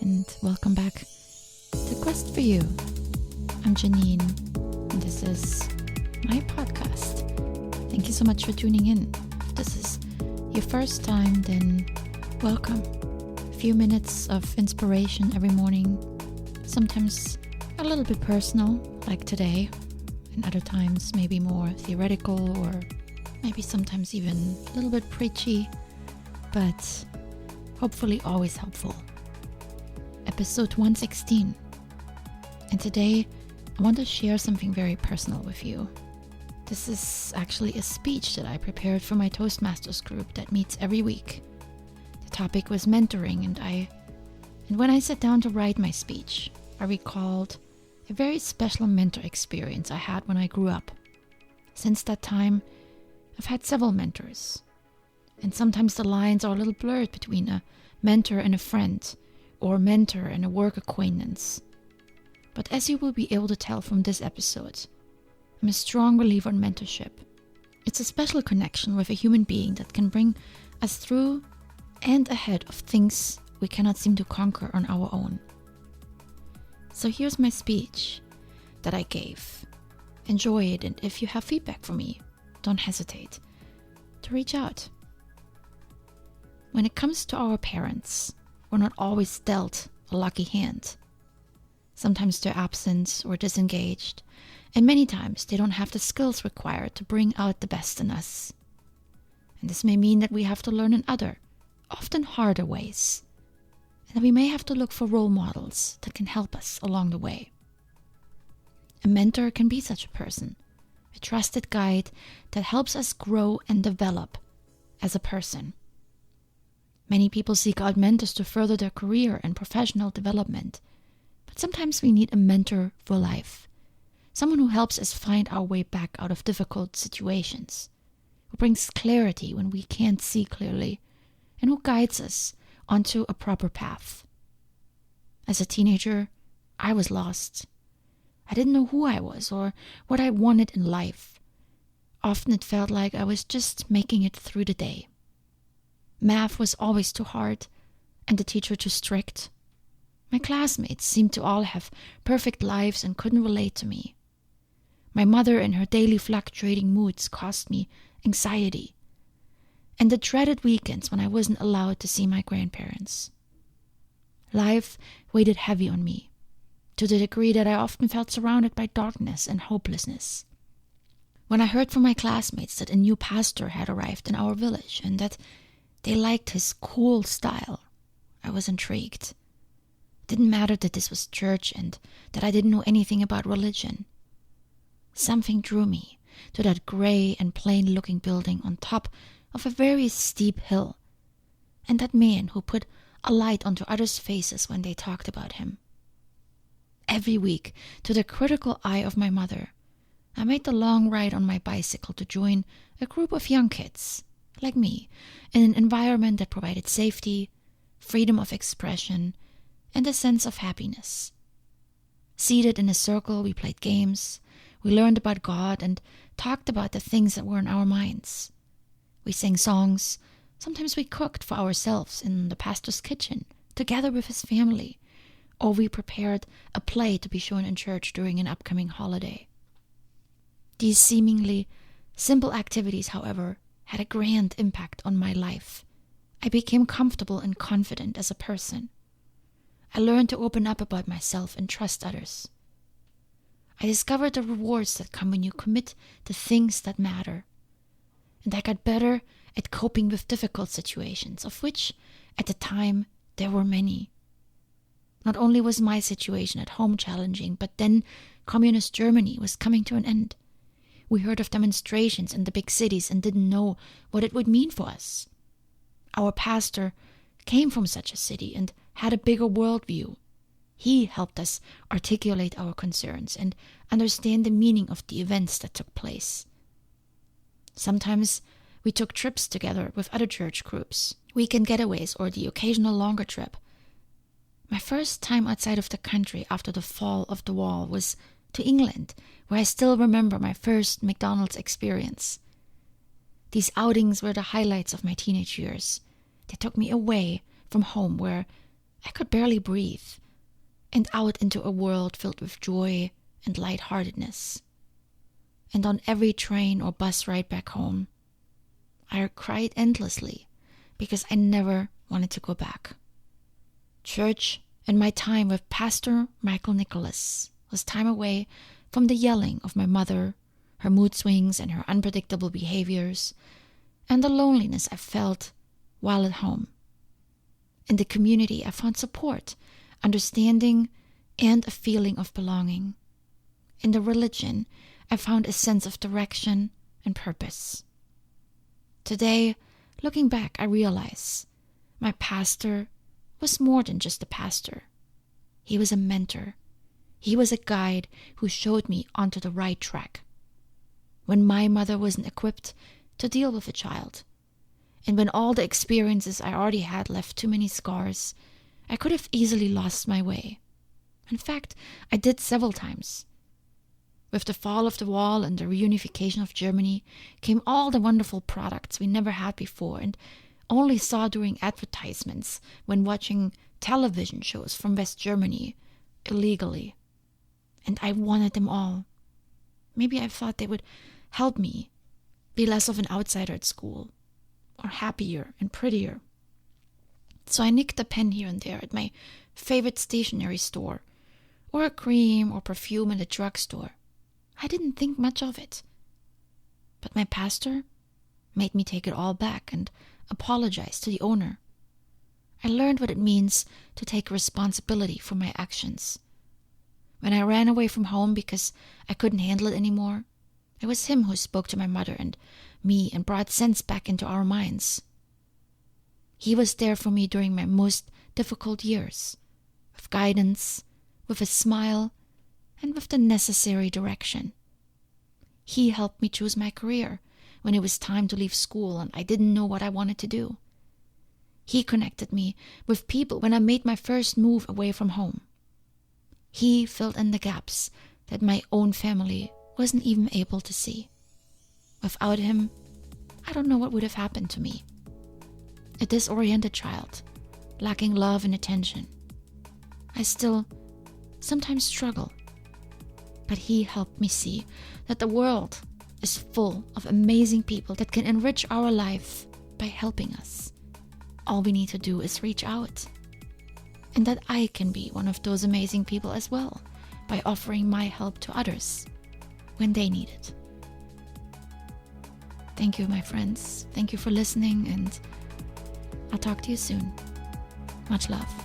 and welcome back to Quest for You. I'm Janine, and this is my podcast. Thank you so much for tuning in. If this is your first time, then welcome. A few minutes of inspiration every morning, sometimes a little bit personal, like today, and other times maybe more theoretical or maybe sometimes even a little bit preachy, but hopefully always helpful. Episode 116. And today I want to share something very personal with you. This is actually a speech that I prepared for my Toastmasters group that meets every week. The topic was mentoring, and when I sat down to write my speech, I recalled a very special mentor experience I had when I grew up. Since that time, I've had several mentors, and sometimes the lines are a little blurred between a mentor and a friend, or mentor and a work acquaintance. But as you will be able to tell from this episode, I'm a strong believer in mentorship. It's a special connection with a human being that can bring us through and ahead of things we cannot seem to conquer on our own. So here's my speech that I gave. Enjoy it, and if you have feedback for me, don't hesitate to reach out. When it comes to our parents, we're not always dealt a lucky hand. Sometimes they're absent or disengaged, and many times they don't have the skills required to bring out the best in us. And this may mean that we have to learn in other, often harder ways, and that we may have to look for role models that can help us along the way. A mentor can be such a person, a trusted guide that helps us grow and develop as a person. Many people seek out mentors to further their career and professional development, but sometimes we need a mentor for life, someone who helps us find our way back out of difficult situations, who brings clarity when we can't see clearly, and who guides us onto a proper path. As a teenager, I was lost. I didn't know who I was or what I wanted in life. Often it felt like I was just making it through the day. Math was always too hard, and the teacher too strict. My classmates seemed to all have perfect lives and couldn't relate to me. My mother and her daily fluctuating moods caused me anxiety, and the dreaded weekends when I wasn't allowed to see my grandparents. Life weighed heavy on me, to the degree that I often felt surrounded by darkness and hopelessness. When I heard from my classmates that a new pastor had arrived in our village and that they liked his cool style, I was intrigued. It didn't matter that this was church and that I didn't know anything about religion. Something drew me to that gray and plain-looking building on top of a very steep hill, and that man who put a light onto others' faces when they talked about him. Every week, to the critical eye of my mother, I made the long ride on my bicycle to join a group of young kids, like me, in an environment that provided safety, freedom of expression, and a sense of happiness. Seated in a circle, we played games, we learned about God, and talked about the things that were in our minds. We sang songs, sometimes we cooked for ourselves in the pastor's kitchen, together with his family, or we prepared a play to be shown in church during an upcoming holiday. These seemingly simple activities, however, had a grand impact on my life. I became comfortable and confident as a person. I learned to open up about myself and trust others. I discovered the rewards that come when you commit to things that matter. And I got better at coping with difficult situations, of which, at the time, there were many. Not only was my situation at home challenging, but then communist Germany was coming to an end. We heard of demonstrations in the big cities and didn't know what it would mean for us. Our pastor came from such a city and had a bigger worldview. He helped us articulate our concerns and understand the meaning of the events that took place. Sometimes we took trips together with other church groups, weekend getaways, or the occasional longer trip. My first time outside of the country after the fall of the wall was to England, where I still remember my first McDonald's experience. These outings were the highlights of my teenage years. They took me away from home, where I could barely breathe, and out into a world filled with joy and lightheartedness. And on every train or bus ride back home, I cried endlessly because I never wanted to go back. Church and my time with Pastor Michael Nicholas was time away from the yelling of my mother, her mood swings and her unpredictable behaviors, and the loneliness I felt while at home. In the community, I found support, understanding, and a feeling of belonging. In the religion, I found a sense of direction and purpose. Today, looking back, I realize my pastor was more than just a pastor. He was a mentor. He was a guide who showed me onto the right track. When my mother wasn't equipped to deal with a child, and when all the experiences I already had left too many scars, I could have easily lost my way. In fact, I did several times. With the fall of the wall and the reunification of Germany came all the wonderful products we never had before and only saw during advertisements when watching television shows from West Germany illegally. And I wanted them all. Maybe I thought they would help me be less of an outsider at school, or happier and prettier. So I nicked a pen here and there at my favorite stationery store, or a cream or perfume at a drugstore. I didn't think much of it. But my pastor made me take it all back and apologize to the owner. I learned what it means to take responsibility for my actions. When I ran away from home because I couldn't handle it anymore, it was him who spoke to my mother and me and brought sense back into our minds. He was there for me during my most difficult years, with guidance, with a smile, and with the necessary direction. He helped me choose my career when it was time to leave school and I didn't know what I wanted to do. He connected me with people when I made my first move away from home. He filled in the gaps that my own family wasn't even able to see. Without him, I don't know what would have happened to me. A disoriented child, lacking love and attention. I still sometimes struggle. But he helped me see that the world is full of amazing people that can enrich our life by helping us. All we need to do is reach out. And that I can be one of those amazing people as well by offering my help to others when they need it. Thank you, my friends. Thank you for listening, and I'll talk to you soon. Much love.